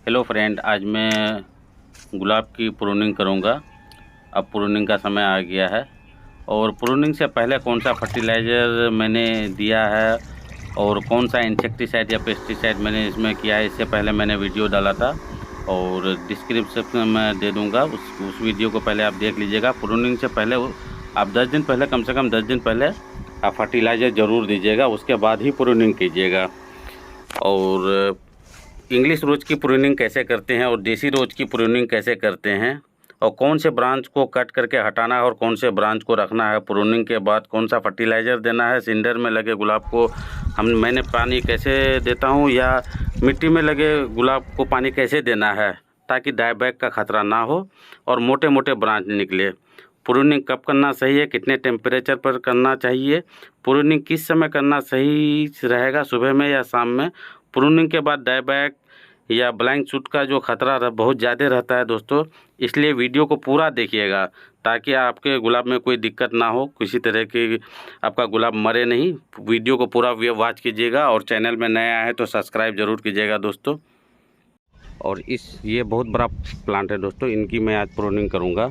Hello friend, आज मैं गुलाब की प्रूनिंग करूंगा। अब प्रूनिंग का समय आ गया है और प्रूनिंग से पहले कौन सा फर्टिलाइज़र मैंने दिया है और कौन सा इंसेक्टिसाइड या पेस्टिसाइड मैंने इसमें किया है, इससे पहले मैंने वीडियो डाला था और डिस्क्रिप्शन में मैं दे दूंगा। उस वीडियो को पहले आप देख लीजिएगा। प्रूनिंग से पहले आप 10 दिन पहले, कम से कम 10 दिन पहले आप फर्टिलाइज़र ज़रूर दीजिएगा, उसके बाद ही प्रूनिंग कीजिएगा। और इंग्लिश रोज की प्रूनिंग कैसे करते हैं और देसी रोज की प्रूनिंग कैसे करते हैं और कौन से ब्रांच को कट करके हटाना है और कौन से ब्रांच को रखना है, प्रूनिंग के बाद कौन सा फर्टिलाइज़र देना है, सिंडर में लगे गुलाब को मैंने पानी कैसे देता हूँ या मिट्टी में लगे गुलाब को पानी कैसे देना है ताकि डायबैक का ख़तरा ना हो और मोटे मोटे ब्रांच निकले। प्रूनिंग कब करना सही है, कितने टेम्परेचर पर करना चाहिए, प्रूनिंग किस समय करना सही रहेगा, सुबह में या शाम में। प्रूनिंग के बाद डायबैक या ब्लैंक शूट का जो खतरा बहुत ज़्यादा रहता है दोस्तों, इसलिए वीडियो को पूरा देखिएगा ताकि आपके गुलाब में कोई दिक्कत ना हो, किसी तरह की आपका गुलाब मरे नहीं। वीडियो को पूरा वॉच कीजिएगा और चैनल में नया है तो सब्सक्राइब ज़रूर कीजिएगा दोस्तों। और ये बहुत बड़ा प्लांट है दोस्तों, इनकी मैं आज प्रूनिंग करूँगा।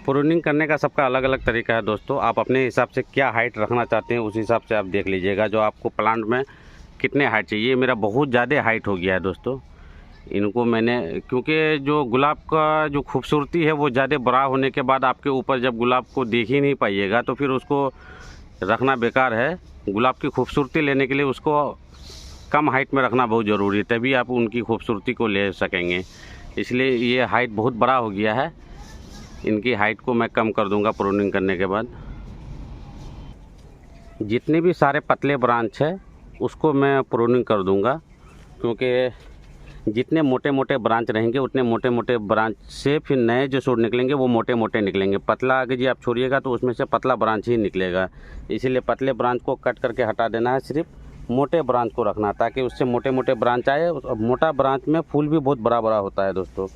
प्रूनिंग करने का सबका अलग अलग तरीका है दोस्तों। आप अपने हिसाब से क्या हाइट रखना चाहते हैं उस हिसाब से आप देख लीजिएगा, जो आपको प्लांट में कितने हाइट चाहिए। ये मेरा बहुत ज़्यादा हाइट हो गया है दोस्तों। इनको मैंने, क्योंकि जो गुलाब का जो खूबसूरती है वो ज़्यादा बड़ा होने के बाद आपके ऊपर जब गुलाब को देख ही नहीं पाइएगा तो फिर उसको रखना बेकार है। गुलाब की खूबसूरती लेने के लिए उसको कम हाइट में रखना बहुत ज़रूरी है, तभी आप उनकी खूबसूरती को ले सकेंगे। इसलिए ये हाइट बहुत बड़ा हो गया है, इनकी हाइट को मैं कम कर दूंगा प्रूनिंग करने के बाद। जितने भी सारे पतले ब्रांच है उसको मैं प्रूनिंग कर दूंगा, क्योंकि जितने मोटे मोटे ब्रांच रहेंगे उतने मोटे मोटे ब्रांच से फिर नए जो शूट निकलेंगे वो मोटे मोटे निकलेंगे। पतला आगे जी आप छोड़िएगा तो उसमें से पतला ब्रांच ही निकलेगा। इसीलिए पतले ब्रांच को कट करके हटा देना है, सिर्फ मोटे ब्रांच को रखना ताकि उससे मोटे मोटे ब्रांच आए। मोटा ब्रांच में फूल भी बहुत बड़ा बड़ा होता है दोस्तों,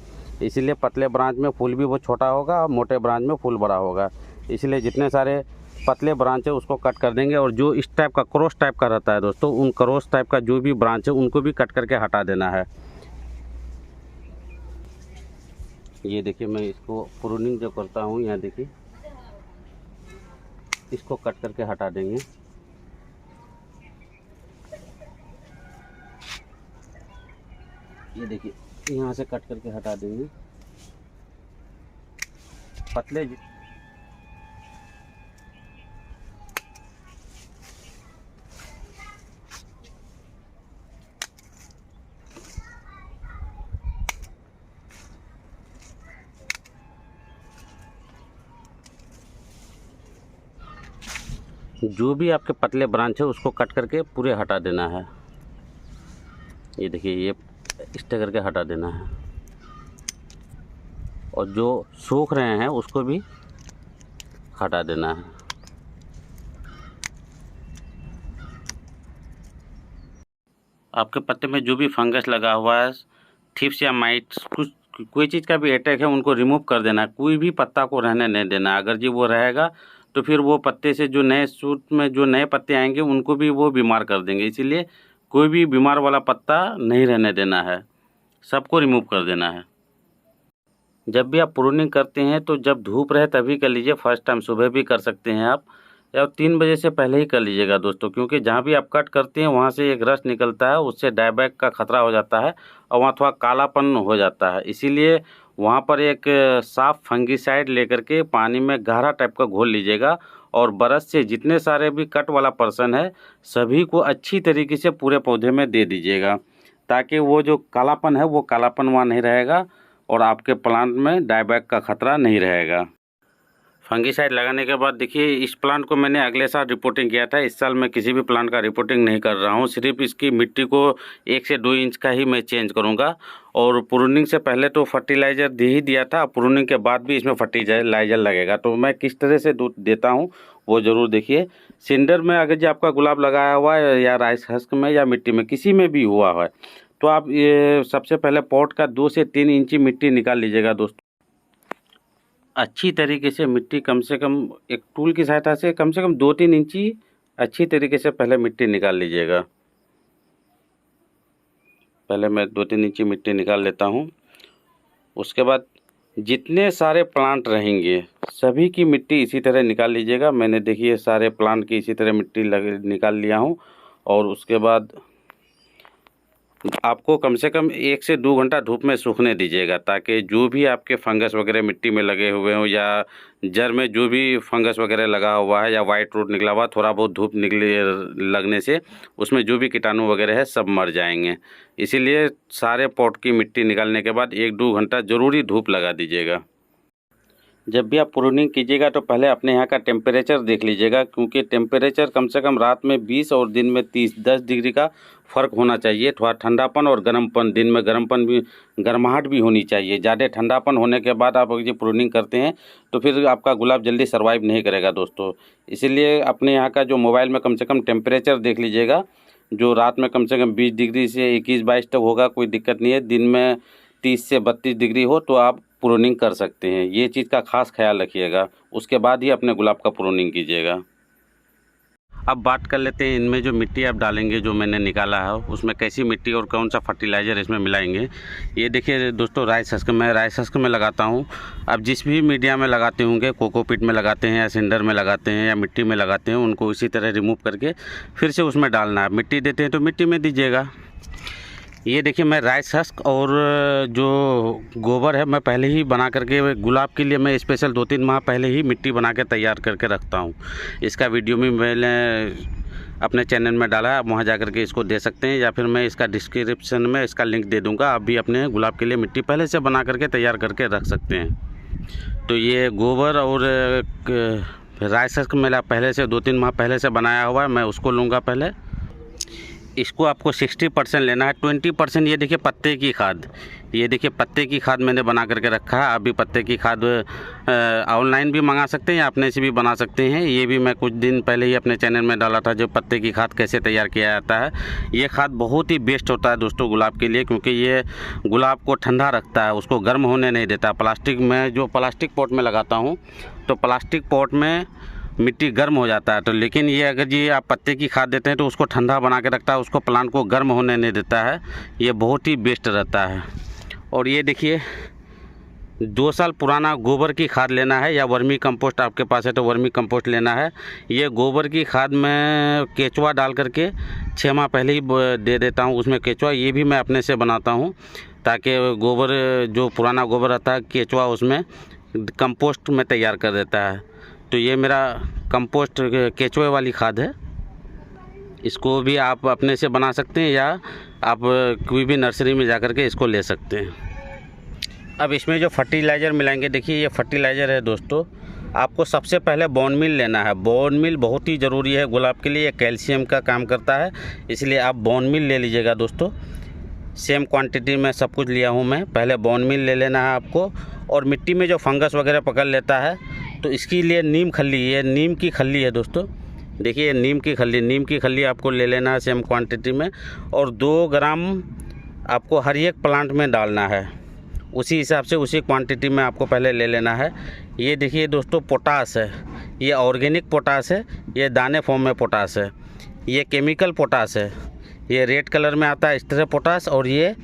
इसीलिए पतले ब्रांच में फूल भी बहुत छोटा होगा और मोटे ब्रांच में फूल बड़ा होगा। इसलिए जितने सारे पतले ब्रांच है उसको कट कर देंगे और जो इस टाइप का क्रॉस टाइप का रहता है दोस्तों, उन क्रॉस टाइप का जो भी ब्रांच है उनको भी कट करके हटा देना है। ये देखिए, मैं इसको प्रूनिंग जो करता हूँ, यहाँ देखिए, इसको कट करके हटा देंगे। ये देखिए, यहाँ से कट करके हटा देंगे पतले। जो भी आपके पतले ब्रांच है उसको कट करके पूरे हटा देना है। ये देखिए, ये इस तरह करके हटा देना है और जो सूख रहे हैं उसको भी हटा देना है। आपके पत्ते में जो भी फंगस लगा हुआ है, थ्रिप्स या माइट्स, कुछ कोई चीज़ का भी अटैक है, उनको रिमूव कर देना है। कोई भी पत्ता को रहने नहीं देना। अगर जी वो रहेगा तो फिर वो पत्ते से जो नए सूट में जो नए पत्ते आएंगे उनको भी वो बीमार कर देंगे। इसीलिए कोई भी बीमार वाला पत्ता नहीं रहने देना है, सबको रिमूव कर देना है। जब भी आप प्रूनिंग करते हैं तो जब धूप रहे तभी कर लीजिए। फर्स्ट टाइम सुबह भी कर सकते हैं आप, या 3 बजे से पहले ही कर लीजिएगा दोस्तों, क्योंकि जहाँ भी आप कट करते हैं वहाँ से एक रस निकलता है, उससे डायबैक का खतरा हो जाता है और वहाँ थोड़ा कालापन हो जाता है। इसीलिए वहाँ पर एक साफ फंगीसाइड लेकर के पानी में गहरा टाइप का घोल लीजिएगा और ब्रश से जितने सारे भी कट वाला पर्सन है सभी को अच्छी तरीके से पूरे पौधे में दे दीजिएगा, ताकि वो जो कालापन है वो कालापन वहाँ नहीं रहेगा और आपके प्लांट में डायबैक का खतरा नहीं रहेगा। फंगीसाइड लगाने के बाद देखिए, इस प्लांट को मैंने अगले साल रिपोर्टिंग किया था। इस साल मैं किसी भी प्लांट का रिपोर्टिंग नहीं कर रहा हूँ, सिर्फ इसकी मिट्टी को 1 से 2 इंच का ही मैं चेंज करूँगा। और प्रूनिंग से पहले तो फर्टिलाइज़र दे ही दिया था, प्रूनिंग के बाद भी इसमें फर्टिलाइज़र लगेगा। तो मैं किस तरह से देता हूँ वो ज़रूर देखिए। सिंडर में अगर जो आपका गुलाब लगाया हुआ है या राइस हस्क में या मिट्टी में किसी में भी हुआ है तो आप ये सबसे पहले पॉट का 2 से 3 इंची मिट्टी निकाल लीजिएगा दोस्तों। अच्छी तरीके से मिट्टी, कम से कम एक टूल की सहायता से कम 2-3 इंची अच्छी तरीके से पहले मिट्टी निकाल लीजिएगा। पहले मैं 2-3 इंची मिट्टी निकाल लेता हूँ। उसके बाद जितने सारे प्लांट रहेंगे सभी की मिट्टी इसी तरह निकाल लीजिएगा। मैंने देखिए सारे प्लांट की इसी तरह मिट्टी निकाल लिया हूँ। और उसके बाद आपको कम से कम 1 से 2 घंटा धूप में सूखने दीजिएगा, ताकि जो भी आपके फंगस वगैरह मिट्टी में लगे हुए हों या जड़ में जो भी फंगस वगैरह लगा हुआ है या वाइट रूट निकला हुआ, थोड़ा बहुत धूप लगने से उसमें जो भी कीटाणु वगैरह है सब मर जाएंगे। इसीलिए सारे पॉट की मिट्टी निकालने के बाद 1-2 घंटा ज़रूरी धूप लगा दीजिएगा। जब भी आप प्रूनिंग कीजिएगा तो पहले अपने यहाँ का टेम्परेचर देख लीजिएगा, क्योंकि टेम्परेचर कम से कम रात में 20 और दिन में 10 डिग्री का फ़र्क होना चाहिए। थोड़ा ठंडापन और गर्मपन, दिन में गर्माहट भी होनी चाहिए। ज़्यादा ठंडापन होने के बाद आप ये प्रूनिंग करते हैं तो फिर आपका गुलाब जल्दी सर्वाइव नहीं करेगा दोस्तों। इसीलिए अपने यहाँ का जो मोबाइल में कम से कम टेम्परेचर देख लीजिएगा, जो रात में कम से कम 20 डिग्री से 21-22 तक होगा, कोई दिक्कत नहीं है। दिन में 30 से 32 डिग्री हो तो आप प्रूनिंग कर सकते हैं। ये चीज़ का खास ख्याल रखिएगा, उसके बाद ही अपने गुलाब का प्रूनिंग कीजिएगा। अब बात कर लेते हैं इनमें जो मिट्टी आप डालेंगे, जो मैंने निकाला है उसमें कैसी मिट्टी और कौन सा फर्टिलाइज़र इसमें मिलाएंगे। ये देखिए दोस्तों, राइस हस्क में लगाता हूँ। अब जिस भी मीडिया में लगाते होंगे, कोकोपीट में लगाते हैं या सिंडर में लगाते हैं या मिट्टी में लगाते हैं, उनको इसी तरह रिमूव करके फिर से उसमें डालना है। मिट्टी देते हैं तो मिट्टी में दीजिएगा। ये देखिए, मैं राइस हस्क और जो गोबर है मैं पहले ही बना करके गुलाब के लिए मैं स्पेशल 2-3 माह पहले ही मिट्टी बना के तैयार करके रखता हूँ। इसका वीडियो भी मैंने अपने चैनल में डाला है, आप वहाँ जा कर के इसको दे सकते हैं, या फिर मैं इसका डिस्क्रिप्शन में इसका लिंक दे दूँगा। आप भी अपने गुलाब के लिए मिट्टी पहले से बना करके तैयार करके रख सकते हैं। तो ये गोबर और राइस हस्क मेरा पहले से 2-3 माह पहले से बनाया हुआ है, मैं उसको लूँगा पहले। इसको आपको 60% लेना है। 20% ये देखिए पत्ते की खाद, ये देखिए पत्ते की खाद मैंने बना करके रखा है। आप भी पत्ते की खाद ऑनलाइन भी मंगा सकते हैं या अपने से भी बना सकते हैं। ये भी मैं कुछ दिन पहले ही अपने चैनल में डाला था, जो पत्ते की खाद कैसे तैयार किया जाता है। ये खाद बहुत ही बेस्ट होता है दोस्तों गुलाब के लिए, क्योंकि ये गुलाब को ठंडा रखता है, उसको गर्म होने नहीं देता। प्लास्टिक पॉट में लगाता हूँ तो प्लास्टिक पॉट में मिट्टी गर्म हो जाता है, तो लेकिन ये अगर जी आप पत्ते की खाद देते हैं तो उसको ठंडा बना के रखता है, उसको प्लांट को गर्म होने नहीं देता है। ये बहुत ही बेस्ट रहता है। और ये देखिए, 2 साल पुराना गोबर की खाद लेना है, या वर्मी कंपोस्ट आपके पास है तो वर्मी कंपोस्ट लेना है। ये गोबर की खाद मैं केचुआ डाल करके 6 माह पहले ही दे देता हूँ उसमें केचुआ। ये भी मैं अपने से बनाता हूँ, ताकि गोबर जो पुराना गोबर रहता है केचुआ उसमें कंपोस्ट में तैयार कर देता है। तो ये मेरा कंपोस्ट केचुए वाली खाद है। इसको भी आप अपने से बना सकते हैं या आप कोई भी नर्सरी में जा कर के इसको ले सकते हैं। अब इसमें जो फर्टिलाइज़र मिलाएंगे, देखिए ये फर्टिलाइज़र है दोस्तों। आपको सबसे पहले बोन मील लेना है। बोन मील बहुत ही ज़रूरी है गुलाब के लिए, ये कैल्शियम का काम करता है, इसलिए आप बोन मील ले लीजिएगा दोस्तों। सेम क्वांटिटी में सब कुछ लिया हूँ मैं। पहले बोन मील ले लेना है आपको। और मिट्टी में जो फंगस वगैरह पकड़ लेता है तो इसके लिए नीम खल्ली, ये नीम की खल्ली है दोस्तों। देखिए नीम की खल्ली आपको ले लेना है सेम क्वांटिटी में। और 2 ग्राम आपको हर एक प्लांट में डालना है, उसी हिसाब से उसी क्वांटिटी में आपको पहले ले लेना है। ये देखिए दोस्तों, पोटास है, ये ऑर्गेनिक पोटास है, ये दाने फॉर्म में पोटास है। ये केमिकल पोटास है, ये रेड कलर में आता है इस तरह पोटास, और ये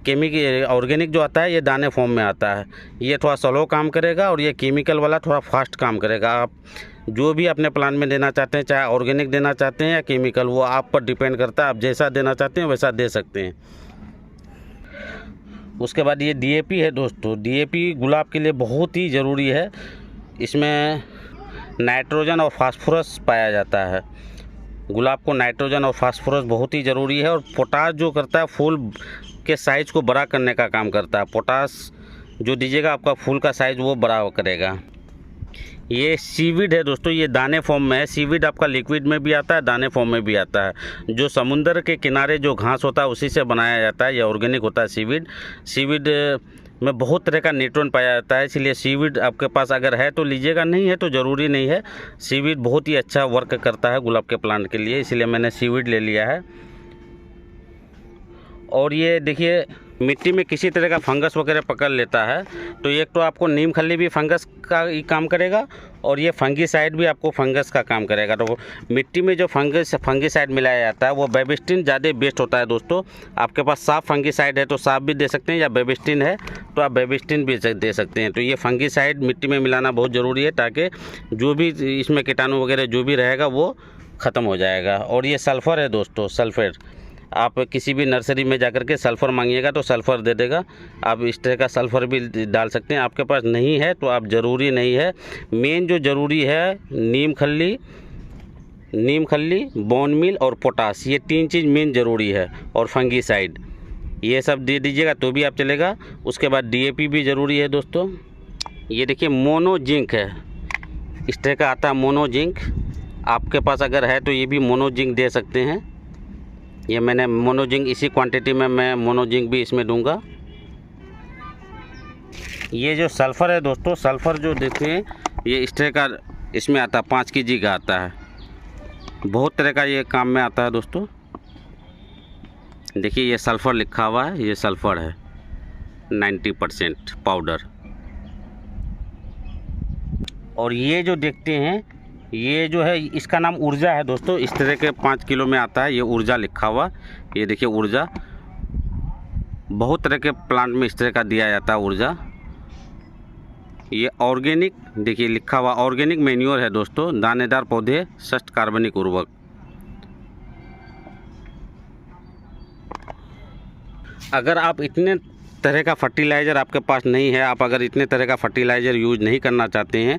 ऑर्गेनिक जो आता है ये दाने फॉर्म में आता है। ये थोड़ा स्लो काम करेगा और ये केमिकल वाला थोड़ा फास्ट काम करेगा। आप जो भी अपने प्लांट में देना चाहते हैं, चाहे ऑर्गेनिक देना चाहते हैं या केमिकल, वो आप पर डिपेंड करता है। आप जैसा देना चाहते हैं वैसा दे सकते हैं। उसके बाद ये DAP है दोस्तों। DAP गुलाब के लिए बहुत ही ज़रूरी है। इसमें नाइट्रोजन और फास्फोरस पाया जाता है। गुलाब को नाइट्रोजन और फास्फोरस बहुत ही ज़रूरी है। और पोटास जो करता है फूल के साइज़ को बड़ा करने का काम करता है। पोटास जो दीजिएगा आपका फूल का साइज़ वो बड़ा करेगा। ये सीवीड है दोस्तों, ये दाने फॉर्म में है। सीवीड आपका लिक्विड में भी आता है, दाने फॉर्म में भी आता है। जो समुंदर के किनारे जो घास होता है उसी से बनाया जाता है, ये ऑर्गेनिक होता है सीवीड। सीवीड में बहुत तरह का न्यूट्रॉन पाया जाता है, इसलिए सीवीड आपके पास अगर है तो लीजिएगा, नहीं है तो ज़रूरी नहीं है। सीवीड बहुत ही अच्छा वर्क करता है गुलाब के प्लांट के लिए, इसलिए मैंने सीवीड ले लिया है। और ये देखिए मिट्टी में किसी तरह का फंगस वगैरह पकड़ लेता है तो एक तो आपको नीम खली भी फंगस का ही काम करेगा और ये फंगीसाइड भी आपको फंगस का काम करेगा। तो मिट्टी में जो फंगीसाइड मिलाया जाता है वो बेबिस्टिन ज़्यादा बेस्ट होता है दोस्तों। आपके पास साफ फंगीसाइड है तो साफ भी दे सकते हैं, या बेबिस्टिन है तो आप बेबिस्टिन भी दे सकते हैं। तो ये फंगीसाइड मिट्टी में मिलाना बहुत ज़रूरी है ताकि जो भी इसमें कीटाणु वगैरह जो भी रहेगा वो ख़त्म हो जाएगा। और ये सल्फ़र है दोस्तों, सल्फ़र आप किसी भी नर्सरी में जाकर के सल्फ़र मांगिएगा तो सल्फ़र दे देगा। आप इस तरह का सल्फ़र भी डाल सकते हैं। आपके पास नहीं है तो आप ज़रूरी नहीं है। मेन जो ज़रूरी है नीम खल्ली, बोन मील और पोटास, ये 3 चीज़ मेन ज़रूरी है। और फंगीसाइड ये सब दे दीजिएगा तो भी आप चलेगा। उसके बाद DAP भी ज़रूरी है दोस्तों। ये देखिए मोनोजिंक है, इस तरह का आता है मोनोजिंक। आपके पास अगर है तो ये भी मोनोजिंक दे सकते हैं। ये मैंने मोनोजिंक इसी क्वांटिटी में मैं मोनोजिंक भी इसमें दूंगा। ये जो सल्फ़र है दोस्तों, सल्फ़र जो देते हैं ये इस तरह का इसमें आता है, 5 kg का आता है। बहुत तरह का ये काम में आता है दोस्तों। देखिए ये सल्फ़र लिखा हुआ है, ये सल्फ़र है 90% पाउडर। और ये जो देखते हैं ये जो है इसका नाम ऊर्जा है दोस्तों। इस तरह के 5 किलो में आता है, ये ऊर्जा लिखा हुआ। ये देखिए ऊर्जा, बहुत तरह के प्लांट में इस तरह का दिया जाता है ऊर्जा। ये ऑर्गेनिक, देखिए लिखा हुआ ऑर्गेनिक मैन्योर है दोस्तों, दानेदार पौधे षष्ठ कार्बनिक उर्वरक। अगर आप इतने तरह का फर्टिलाइज़र आपके पास नहीं है, आप अगर इतने तरह का फर्टिलाइज़र यूज नहीं करना चाहते हैं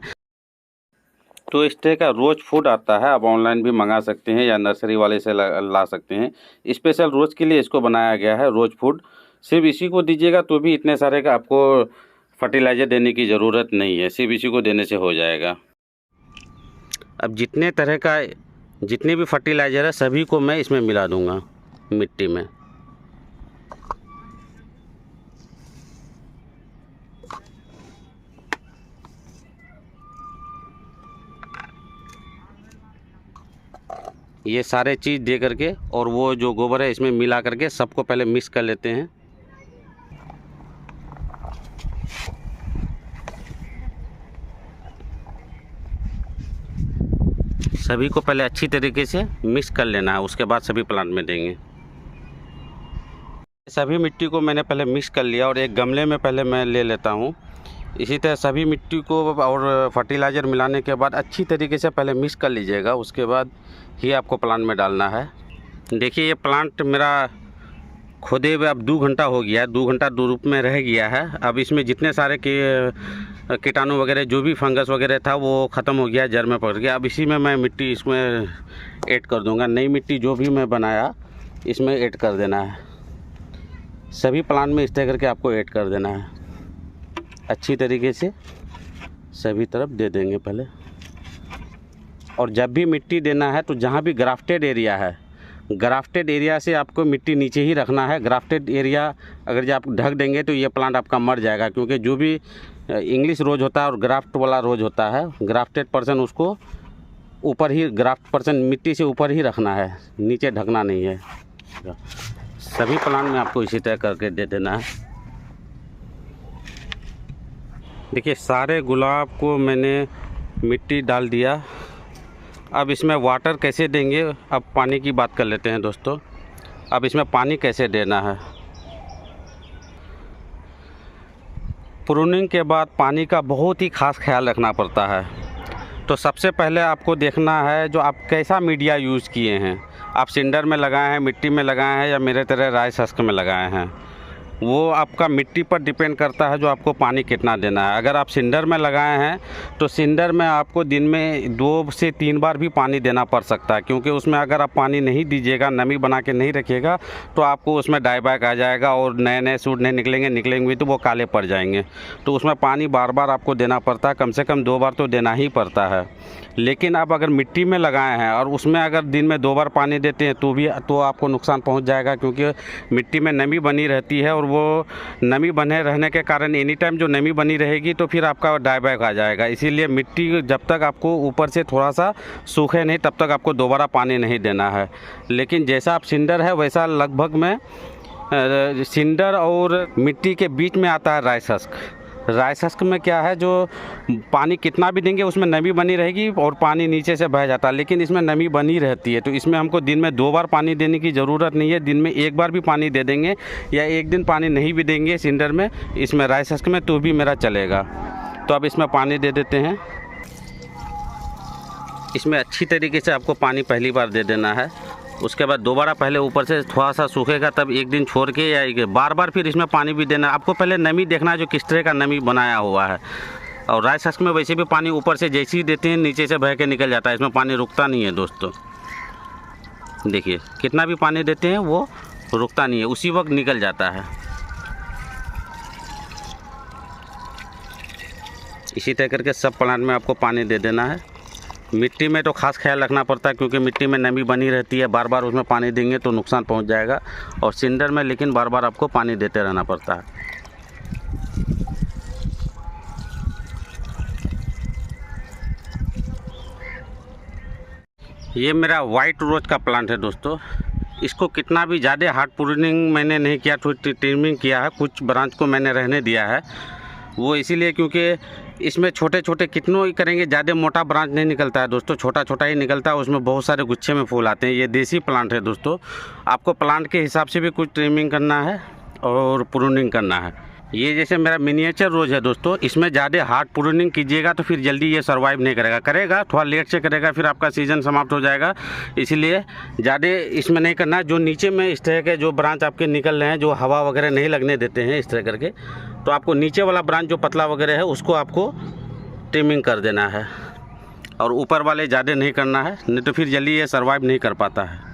तो इस तरह का रोज फूड आता है, आप ऑनलाइन भी मंगा सकते हैं या नर्सरी वाले से ला सकते हैं। स्पेशल रोज़ के लिए इसको बनाया गया है रोज फूड। सिर्फ इसी को दीजिएगा तो भी इतने सारे का आपको फर्टिलाइज़र देने की ज़रूरत नहीं है, सिर्फ इसी को देने से हो जाएगा। अब जितने भी फर्टिलाइज़र है सभी को मैं इसमें मिला दूँगा मिट्टी में। ये सारे चीज़ दे करके और वो जो गोबर है इसमें मिला करके सबको पहले मिक्स कर लेते हैं। सभी को पहले अच्छी तरीके से मिक्स कर लेना है, उसके बाद सभी प्लांट में देंगे। सभी मिट्टी को मैंने पहले मिक्स कर लिया और एक गमले में पहले मैं ले लेता हूँ। इसी तरह सभी मिट्टी को और फर्टिलाइज़र मिलाने के बाद अच्छी तरीके से पहले मिक्स कर लीजिएगा, उसके बाद ही आपको प्लांट में डालना है। देखिए ये प्लांट मेरा खोदे हुए अब 2 घंटा हो गया है, 2 घंटा धूप में रह गया है। अब इसमें जितने सारे कीटाणु वगैरह जो भी फंगस वगैरह था वो ख़त्म हो गया, जड़ में पड़ गया। अब इसी में मैं मिट्टी इसमें ऐड कर दूंगा। नई मिट्टी जो भी मैं बनाया इसमें ऐड कर देना है। सभी प्लांट में इस तरह करके आपको ऐड कर देना है, अच्छी तरीके से सभी तरफ दे देंगे पहले। और जब भी मिट्टी देना है तो जहाँ भी ग्राफ्टेड एरिया है, ग्राफ्टेड एरिया से आपको मिट्टी नीचे ही रखना है। ग्राफ्टेड एरिया अगर जब आप ढक देंगे तो ये प्लांट आपका मर जाएगा, क्योंकि जो भी इंग्लिश रोज होता है और ग्राफ्ट वाला रोज होता है, ग्राफ्टेड पर्सन उसको ऊपर ही, ग्राफ्ट पर्सन मिट्टी से ऊपर ही रखना है, नीचे ढकना नहीं है। सभी प्लांट में आपको इसी तरह करके दे देना है। देखिए सारे गुलाब को मैंने मिट्टी डाल दिया। अब इसमें वाटर कैसे देंगे, अब पानी की बात कर लेते हैं दोस्तों। अब इसमें पानी कैसे देना है। प्रूनिंग के बाद पानी का बहुत ही खास ख्याल रखना पड़ता है। तो सबसे पहले आपको देखना है जो आप कैसा मीडिया यूज़ किए हैं। आप सिंडर में लगाए हैं, मिट्टी में लगाए हैं, या मेरे तरह राइस हस्क में लगाए हैं, वो आपका मिट्टी पर डिपेंड करता है जो आपको पानी कितना देना है। अगर आप सिंडर में लगाए हैं तो सिंडर में आपको दिन में 2 से 3 बार भी पानी देना पड़ सकता है, क्योंकि उसमें अगर आप पानी नहीं दीजिएगा, नमी बना के नहीं रखिएगा तो आपको उसमें डाईबैक आ जाएगा और नए नए सूट नहीं निकलेंगे भी तो वो काले पड़ जाएंगे। तो उसमें पानी बार बार आपको देना पड़ता है, कम से कम 2 बार तो देना ही पड़ता है। लेकिन आप अगर मिट्टी में लगाए हैं और उसमें अगर दिन में 2 बार पानी देते हैं तो आपको नुकसान पहुंच जाएगा, क्योंकि मिट्टी में नमी बनी रहती है और वो नमी बने रहने के कारण एनी टाइम जो नमी बनी रहेगी तो फिर आपका डाईबैक आ जाएगा। इसीलिए मिट्टी जब तक आपको ऊपर से थोड़ा सा सूखे नहीं तब तक आपको दोबारा पानी नहीं देना है। लेकिन जैसा आप सिंडर है वैसा लगभग में सिंडर और मिट्टी के बीच में आता है राइस हस्क। राइस हस्क में क्या है, जो पानी कितना भी देंगे उसमें नमी बनी रहेगी और पानी नीचे से बह जाता है, लेकिन इसमें नमी बनी रहती है। तो इसमें हमको दिन में 2 बार पानी देने की ज़रूरत नहीं है, दिन में 1 बार भी पानी दे देंगे या 1 दिन पानी नहीं भी देंगे सिंडर में, इसमें राइस हस्क में, तो भी मेरा चलेगा। तो अब इसमें पानी दे देते हैं। इसमें अच्छी तरीके से आपको पानी पहली बार दे देना है, उसके बाद दोबारा पहले ऊपर से थोड़ा सा सूखेगा तब 1 दिन छोड़ के या बार बार फिर इसमें पानी भी देना। आपको पहले नमी देखना है जो किस तरह का नमी बनाया हुआ है। और राइस हस्क में वैसे भी पानी ऊपर से जैसे ही देते हैं नीचे से बह के निकल जाता है, इसमें पानी रुकता नहीं है दोस्तों। देखिए कितना भी पानी देते हैं वो रुकता नहीं है, उसी वक्त निकल जाता है। इसी तरह करके सब प्लांट में आपको पानी दे देना है। मिट्टी में तो खास ख्याल रखना पड़ता है क्योंकि मिट्टी में नमी बनी रहती है, बार बार उसमें पानी देंगे तो नुकसान पहुंच जाएगा। और सिंडर में लेकिन बार बार आपको पानी देते रहना पड़ता है। ये मेरा वाइट रोज का प्लांट है दोस्तों। इसको कितना भी ज़्यादा हार्ड प्रूनिंग मैंने नहीं किया, थोड़ी ट्रिमिंग किया है, कुछ ब्रांच को मैंने रहने दिया है। वो इसीलिए क्योंकि इसमें छोटे छोटे कितनों ही करेंगे ज़्यादा मोटा ब्रांच नहीं निकलता है दोस्तों, छोटा छोटा ही निकलता है, उसमें बहुत सारे गुच्छे में फूल आते हैं। ये देसी प्लांट है दोस्तों, आपको प्लांट के हिसाब से भी कुछ ट्रिमिंग करना है और प्रूनिंग करना है। ये जैसे मेरा मिनिएचर रोज है दोस्तों, इसमें ज़्यादा हार्ड प्रूनिंग कीजिएगा तो फिर जल्दी ये सर्वाइव नहीं करेगा, थोड़ा लेट से करेगा, फिर आपका सीज़न समाप्त हो जाएगा। इसलिए ज़्यादा इसमें नहीं करना है। जो नीचे में इस तरह के जो ब्रांच आपके निकल रहे हैं, जो हवा वगैरह नहीं लगने देते हैं इस तरह करके, तो आपको नीचे वाला ब्रांच जो पतला वगैरह है उसको आपको ट्रिमिंग कर देना है और ऊपर वाले ज़्यादा नहीं करना है, नहीं तो फिर जल्दी ये सर्वाइव नहीं कर पाता है।